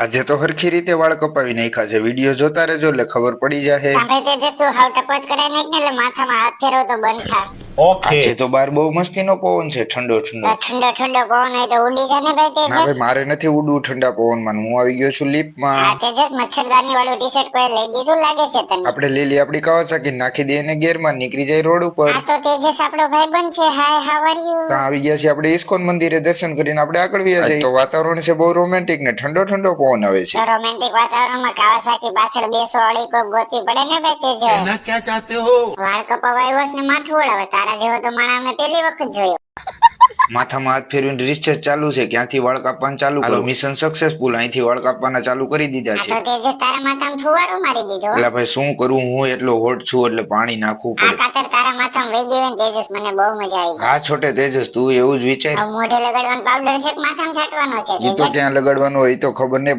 આજે તો હરખી રીતે વાળ કપાવી નાખ્યા છે. વિડીયો જોતા રહેજો એટલે ખબર પડી જશે. સાંભળે તેજસ તું હાવ ટકોચ કરાઈ નાખ ને એટલે માથામાં હાથ ફેરવો તો બંધ થા. આજે તો બાર બહુ મસ્તીનો પવન છે, ઠંડો ઠંડો. ઠંડો ઠંડો પવન હોય તો ઉડી જા ને ભાઈ ના ભાઈ, તેજસ. મારે નથી ઉડવું ઠંડા પવનમાં. હું આવી ગયો છું હા લીપમાં. તેજસ, મચ્છરદાની વાળું ટી-શર્ટ કોઈ લઈ દીધું લાગે છે તને. આપણે લીલી આપડી કાવાસાકી નાખી દઈએ ને ગેરમાં નીકળી જાય રોડ ઉપર. આ તો તેજસ આપણો ભાઈબંધ છે. હાય, હાવ આર યુ? ત્યાં આવી ગયા છીએ આપણે ઇસ્કોન મંદિરે દર્શન કરીને આપણે આગળ વ્યા જઈએ. તો વાતાવરણ છે બહુ રોમેન્ટિક ને ઠંડો ઠંડો પવન આવે છે. તો રોમેન્ટિક વાતાવરણમાં કાવાસાકી પાછળ બેસો અડી કોક ગોતવી પડે ને ભાઈ તેજસ. कहना क्या चाहते हो? વાળ કપાવા આવ્યો છે ને માથું ઓળાવે. તારા જેવો તો માણસ અમે પહેલી વખત જોયો. માથામાં હાથ ફેરવીને રિસર્ચ ચાલુ છે, ક્યાંથી વાળ કાપવાનું ચાલુ કરો. Mission successful. અહીંથી વાળ કાપવાના ચાલુ કરી દીધા આ છે. તો તેજસ તારા માથામાં ફુવારો મારી દીધો. એટલે ભાઈ શું કરું, હું એટલો હોટ છું એટલે પાણી નાખવું આ પડે. કાતર તારા માથામાં વહી ગઈ હોય ને તેજસ, મને બહુ મજા આવી. હા છોટે તેજસ, તું એવું જ વિચાર. હવે મોઢે લગાડવાનો પાવડર છે કે માથામાં છાંટવાનો છે ઈ તો તેજસ? ક્યાં લગાડવાનું હોય ઈ તો ખબર નહીં.